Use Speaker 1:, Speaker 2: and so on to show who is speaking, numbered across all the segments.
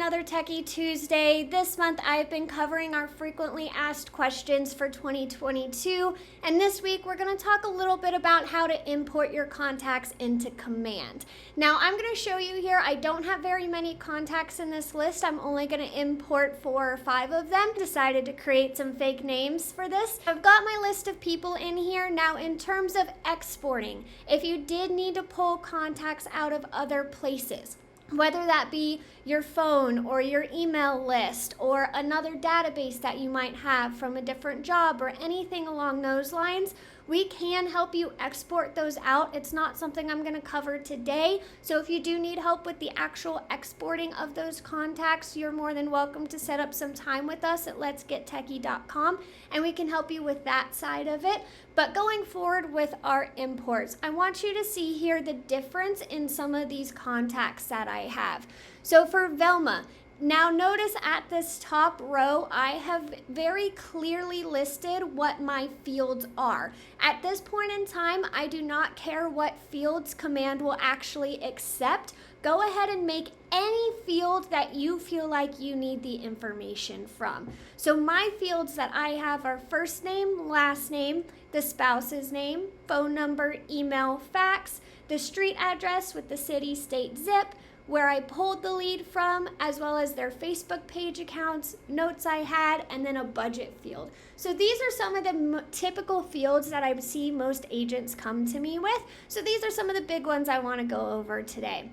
Speaker 1: another Techy Tuesday. This month I've been covering our frequently asked questions for 2022, and this week we're going to talk a little bit about how to import your contacts into Command. Now I'm going to show you here, I don't have very many contacts in this list. I'm only going to import 4 or 5 of them. Decided to create some fake names for this. I've got my list of people in here. Now in terms of exporting, if you did need to pull contacts out of other places, whether that be your phone or your email list or another database that you might have from a different job or anything along those lines, we can help you export those out. It's not something I'm going to cover today, so if you do need help with the actual exporting of those contacts, you're more than welcome to set up some time with us at letsgettechy.com, and we can help you with that side of it. But going forward with our imports, I want you to see here the difference in some of these contacts that I have. So for Velma, now notice at this top row, I have very clearly listed what my fields are. At this point in time, I do not care what fields Command will actually accept. Go ahead and make any field that you feel like you need the information from. So my fields that I have are first name, last name, the spouse's name, phone number, email, fax, the street address with the city, state, zip, where I pulled the lead from, as well as their Facebook page accounts, notes I had, and then a budget field. So these are some of the typical fields that I see most agents come to me with. So these are some of the big ones I want to go over today.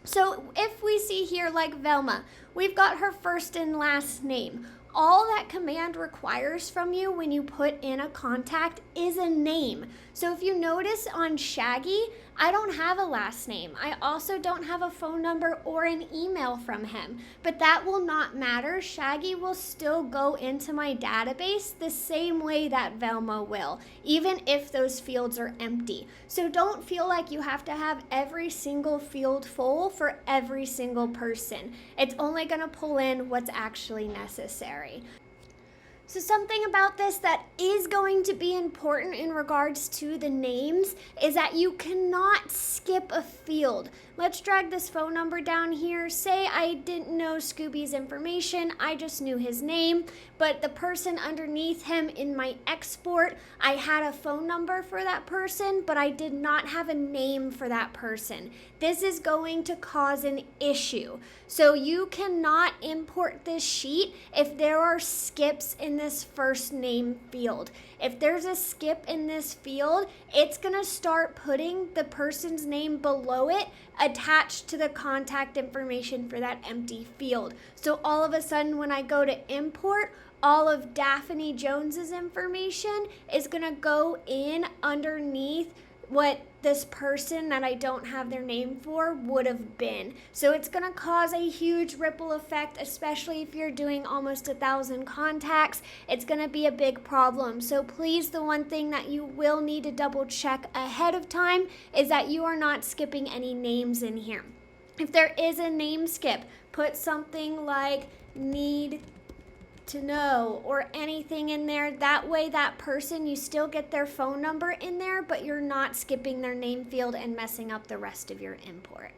Speaker 1: So if we see here like Velma, we've got her first and last name. All that Command requires from you when you put in a contact is a name. So if you notice on Shaggy, I don't have a last name. I also don't have a phone number or an email from him, but that will not matter. Shaggy will still go into my database the same way that Velma will, even if those fields are empty. So don't feel like you have to have every single field full for every single person. It's only going to pull in what's actually necessary. So something about this that is going to be important in regards to the names is that you cannot skip a field. Let's drag this phone number down here. Say I didn't know Scooby's information, I just knew his name, but the person underneath him in my export, I had a phone number for that person, but I did not have a name for that person. This is going to cause an issue. So you cannot import this sheet if there are skips in this first name field. If there's a skip in this field, it's going to start putting the person's name below it attached to the contact information for that empty field. So all of a sudden when I go to import, all of Daphne Jones's information is going to go in underneath what this person that I don't have their name for would have been. So it's going to cause a huge ripple effect, especially if you're doing almost 1,000 contacts. It's going to be a big problem. So please, the one thing that you will need to double check ahead of time is that you are not skipping any names in here. If there is a name skip, put something like need to know or anything in there. That way that person, you still get their phone number in there, but you're not skipping their name field and messing up the rest of your import.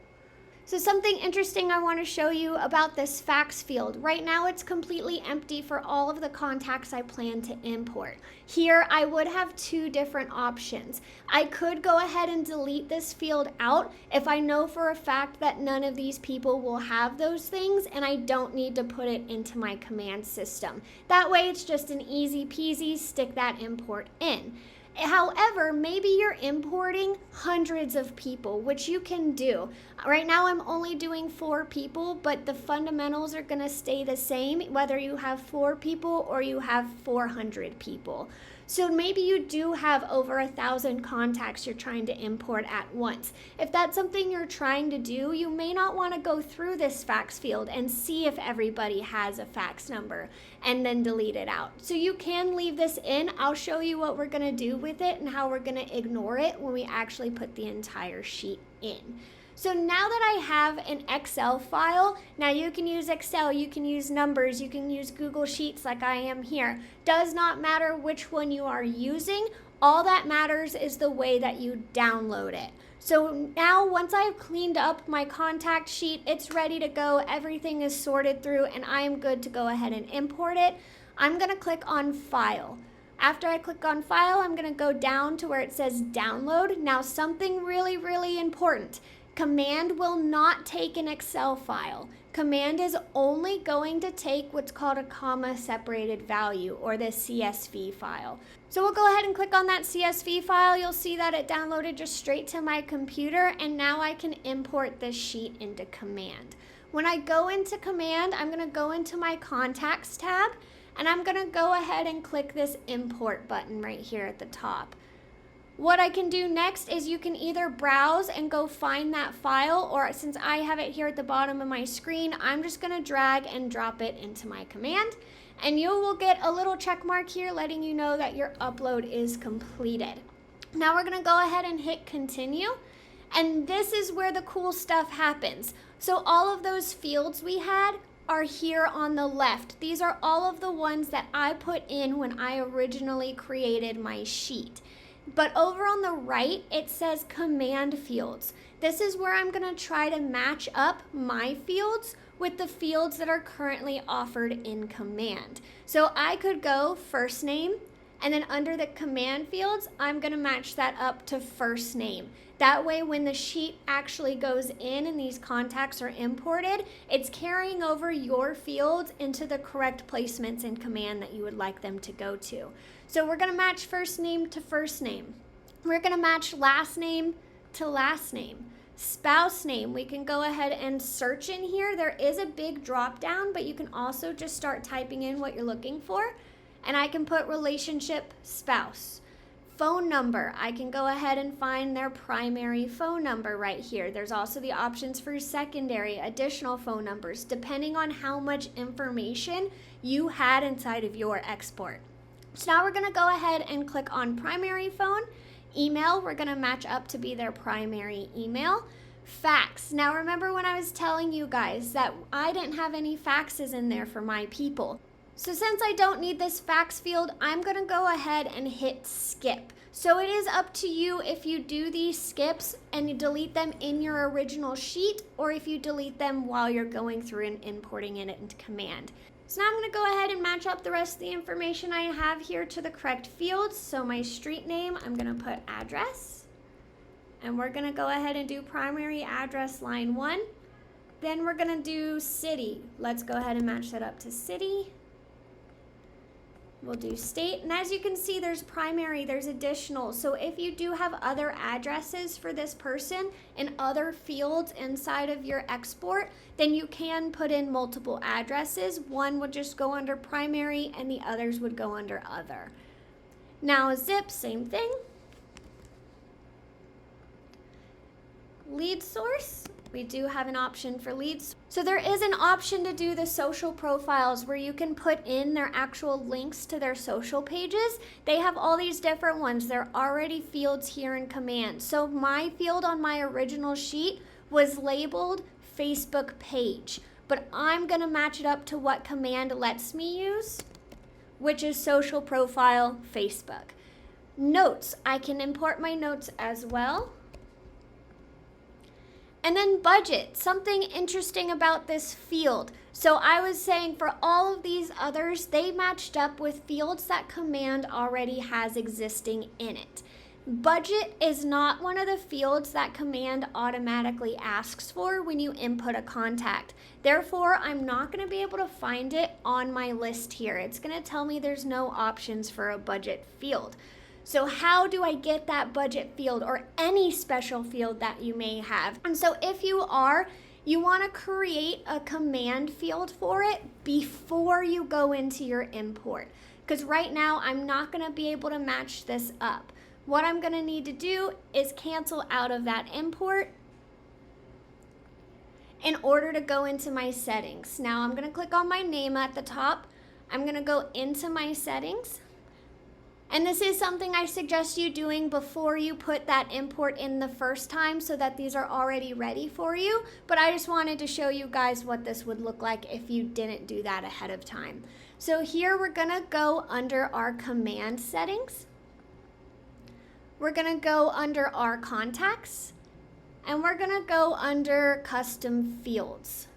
Speaker 1: So something interesting I want to show you about this fax field. Right now it's completely empty for all of the contacts I plan to import. Here I would have 2 different options. I could go ahead and delete this field out if I know for a fact that none of these people will have those things and I don't need to put it into my command system. That way it's just an easy peasy, stick that import in. However, maybe you're importing hundreds of people, which you can do. Right now I'm only doing 4 people, but the fundamentals are going to stay the same whether you have 4 people or you have 400 people. So maybe you do have over 1,000 contacts you're trying to import at once. If that's something you're trying to do, you may not want to go through this fax field and see if everybody has a fax number and then delete it out. So you can leave this in. I'll show you what we're going to do with it and how we're going to ignore it when we actually put the entire sheet in. So now that I have an Excel file, now you can use Excel, you can use numbers, you can use Google Sheets like I am here. Does not matter which one you are using. All that matters is the way that you download it. So now once I've cleaned up my contact sheet, it's ready to go. Everything is sorted through and I am good to go ahead and import it. I'm gonna click on File. After I click on File, I'm gonna go down to where it says Download. Now something really, really important. Command will not take an Excel file. Command is only going to take what's called a comma separated value, or the CSV file. So we'll go ahead and click on that CSV file. You'll see that it downloaded just straight to my computer, and now I can import this sheet into Command. When I go into Command, I'm gonna go into my Contacts tab, and I'm gonna go ahead and click this Import button right here at the top. What I can do next is you can either browse and go find that file, or since I have it here at the bottom of my screen, I'm just gonna drag and drop it into my command, and you will get a little check mark here letting you know that your upload is completed. Now we're gonna go ahead and hit continue, and this is where the cool stuff happens. So all of those fields we had are here on the left. These are all of the ones that I put in when I originally created my sheet. But over on the right, it says command fields. This is where I'm gonna try to match up my fields with the fields that are currently offered in command. So I could go first name, and then under the command fields, I'm gonna match that up to first name. That way when the sheet actually goes in and these contacts are imported, it's carrying over your fields into the correct placements in command that you would like them to go to. So we're gonna match first name to first name. We're gonna match last name to last name. Spouse name, we can go ahead and search in here. There is a big drop down, but you can also just start typing in what you're looking for. And I can put relationship spouse. Phone number, I can go ahead and find their primary phone number right here. There's also the options for secondary, additional phone numbers, depending on how much information you had inside of your export. So now we're gonna go ahead and click on primary phone. Email, we're gonna match up to be their primary email. Fax, now remember when I was telling you guys that I didn't have any faxes in there for my people. So since I don't need this fax field, I'm gonna go ahead and hit skip. So it is up to you if you do these skips and you delete them in your original sheet, or if you delete them while you're going through and importing it into command. So now I'm gonna go ahead and match up the rest of the information I have here to the correct fields. So my street name, I'm gonna put address, and we're gonna go ahead and do primary address line 1. Then we're gonna do city. Let's go ahead and match that up to city. We'll do state, and as you can see, there's primary, there's additional. So if you do have other addresses for this person and other fields inside of your export, then you can put in multiple addresses. One would just go under primary and the others would go under other. Now zip, same thing. Lead source, we do have an option for leads. So there is an option to do the social profiles where you can put in their actual links to their social pages. They have all these different ones. They're already fields here in command. So my field on my original sheet was labeled Facebook page, but I'm gonna match it up to what command lets me use, which is social profile Facebook. Notes, I can import my notes as well. And then budget, something interesting about this field. So I was saying for all of these others, they matched up with fields that command already has existing in it. Budget is not one of the fields that command automatically asks for when you input a contact. Therefore, I'm not going to be able to find it on my list here. It's going to tell me there's no options for a budget field. So how do I get that budget field or any special field that you may have? And so if you want to create a command field for it before you go into your import. Because right now I'm not going to be able to match this up. What I'm going to need to do is cancel out of that import in order to go into my settings. Now I'm going to click on my name at the top. I'm going to go into my settings. And this is something I suggest you doing before you put that import in the first time so that these are already ready for you. But I just wanted to show you guys what this would look like if you didn't do that ahead of time. So here we're gonna go under our command settings. We're gonna go under our contacts, and we're gonna go under custom fields.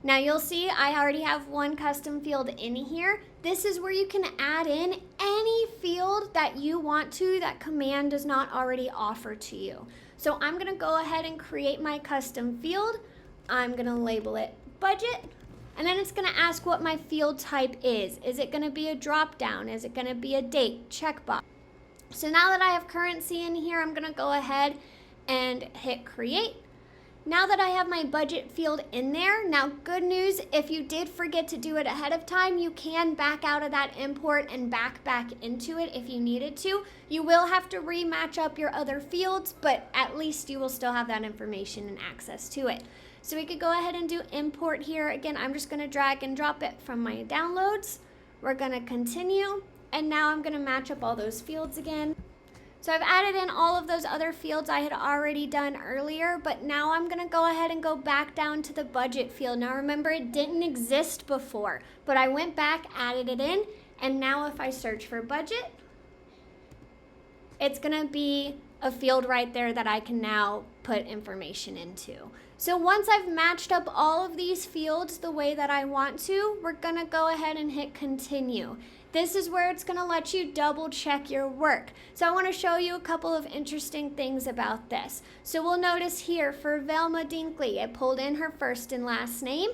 Speaker 1: Now you'll see I already have one custom field in here. This is where you can add in any field that you want to that command does not already offer to you. So I'm gonna go ahead and create my custom field. I'm gonna label it budget, and then it's gonna ask what my field type is. Is it gonna be a drop down? Is it gonna be a date? Checkbox. So now that I have currency in here, I'm gonna go ahead and hit create. Now that I have my budget field in there, now good news, if you did forget to do it ahead of time, you can back out of that import and back into it if you needed to. You will have to rematch up your other fields, but at least you will still have that information and access to it. So we could go ahead and do import here. Again, I'm just gonna drag and drop it from my downloads. We're gonna continue, and now I'm gonna match up all those fields again. So I've added in all of those other fields I had already done earlier, but now I'm gonna go ahead and go back down to the budget field. Now remember, it didn't exist before, but I went back, added it in, and now if I search for budget, it's gonna be a field right there that I can now put information into. So once I've matched up all of these fields the way that I want to, we're gonna go ahead and hit continue. This is where it's gonna let you double check your work. So I wanna show you a couple of interesting things about this. So we'll notice here for Velma Dinkley, it pulled in her first and last name,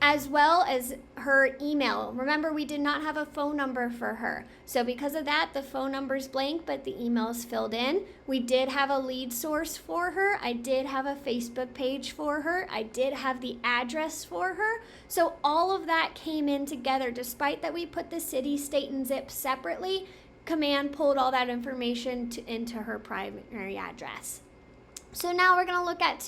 Speaker 1: as well as her email. Remember, we did not have a phone number for her. So because of that, the phone number is blank, but the email is filled in. We did have a lead source for her. I did have a Facebook page for her. I did have the address for her. So all of that came in together. Despite that we put the city, state, and zip separately, command pulled all that information into her primary address. So now we're gonna look at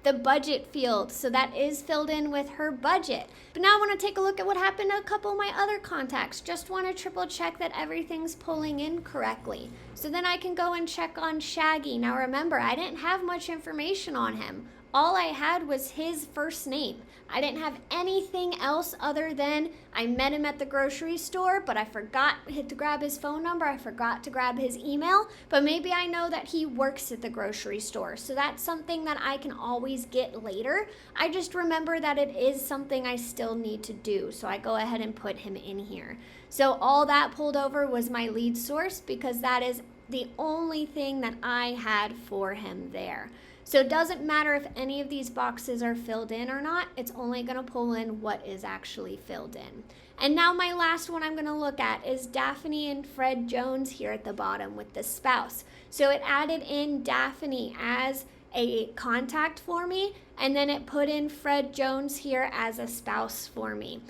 Speaker 1: the budget field. So that is filled in with her budget. But now I wanna take a look at what happened to a couple of my other contacts. Just wanna triple check that everything's pulling in correctly. So then I can go and check on Shaggy. Now remember, I didn't have much information on him. All I had was his first name. I didn't have anything else other than I met him at the grocery store, but I forgot to grab his phone number. I forgot to grab his email, but maybe I know that he works at the grocery store. So that's something that I can always get later. I just remember that it is something I still need to do. So I go ahead and put him in here. So all that pulled over was my lead source because that is the only thing that I had for him there. So it doesn't matter if any of these boxes are filled in or not, it's only gonna pull in what is actually filled in. And now my last one I'm gonna look at is Daphne and Fred Jones here at the bottom with the spouse. So it added in Daphne as a contact for me, and then it put in Fred Jones here as a spouse for me.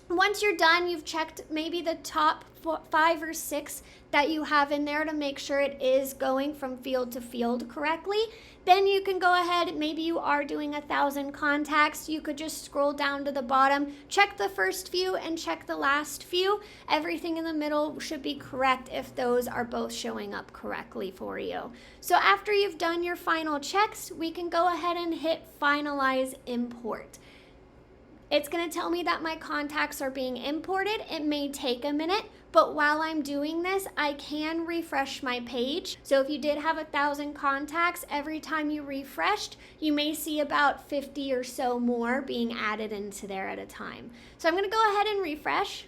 Speaker 1: Once you're done, you've checked maybe the top 5 or 6 that you have in there to make sure it is going from field to field correctly. Then you can go ahead, maybe you are doing 1,000 contacts, you could just scroll down to the bottom, check the first few and check the last few. Everything in the middle should be correct if those are both showing up correctly for you. So after you've done your final checks, we can go ahead and hit finalize import. It's going to tell me that my contacts are being imported. It may take a minute, but while I'm doing this, I can refresh my page. So if you did have 1,000 contacts, every time you refreshed, you may see about 50 or so more being added into there at a time. So I'm going to go ahead and refresh.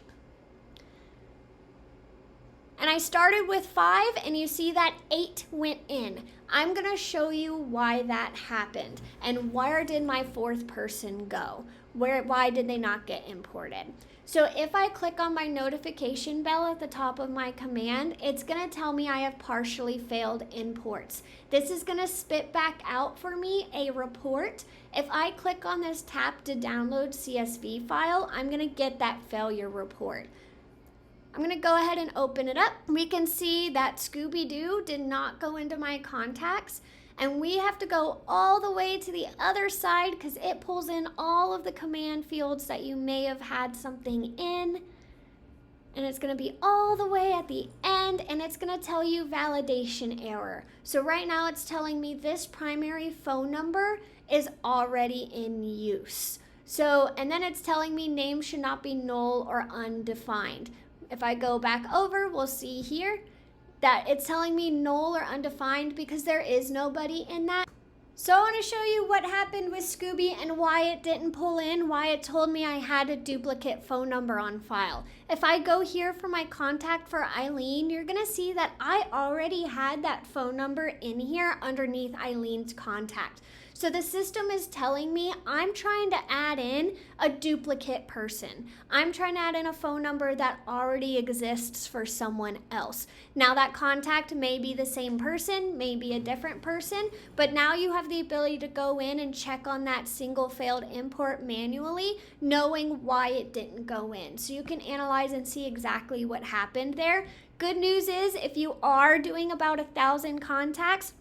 Speaker 1: And I started with 5, and you see that 8 went in. I'm going to show you why that happened and where did my 4th person go? Why did they not get imported? So if I click on my notification bell at the top of my command, it's going to tell me I have partially failed imports. This is going to spit back out for me a report. If I click on this tap to download CSV file, I'm going to get that failure report. I'm going to go ahead and open it up. We can see that Scooby-Doo did not go into my contacts. And we have to go all the way to the other side because it pulls in all of the command fields that you may have had something in. And it's going to be all the way at the end, and it's going to tell you validation error. So right now it's telling me this primary phone number is already in use. So, and then it's telling me name should not be null or undefined. If I go back over, we'll see here that it's telling me null or undefined because there is nobody in that. So I want to show you what happened with Scooby and why it didn't pull in, why it told me I had a duplicate phone number on file. If I go here for my contact for Eileen, you're going to see that I already had that phone number in here underneath Eileen's contact. So the system is telling me I'm trying to add in a duplicate person. I'm trying to add in a phone number that already exists for someone else. Now that contact may be the same person, may be a different person, but now you have the ability to go in and check on that single failed import manually, knowing why it didn't go in. So you can analyze and see exactly what happened there. Good news is if you are doing about 1,000 contacts,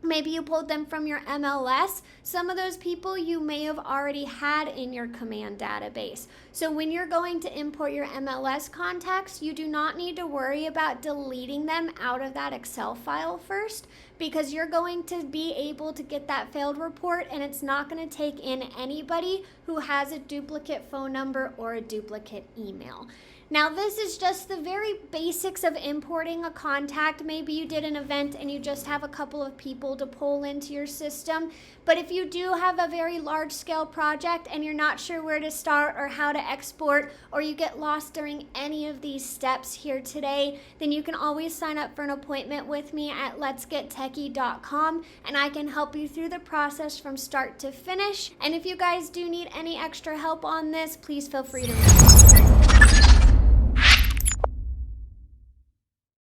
Speaker 1: maybe you pulled them from your MLS. Some of those people you may have already had in your command database. So when you're going to import your MLS contacts, you do not need to worry about deleting them out of that Excel file first, because you're going to be able to get that failed report, and it's not going to take in anybody who has a duplicate phone number or a duplicate email. Now this is just the very basics of importing a contact. Maybe you did an event and you just have a couple of people to pull into your system. But if you do have a very large scale project and you're not sure where to start or how to export, or you get lost during any of these steps here today, then you can always sign up for an appointment with me at letsgettechy.com, and I can help you through the process from start to finish. And if you guys do need any extra help on this, please feel free to reach out.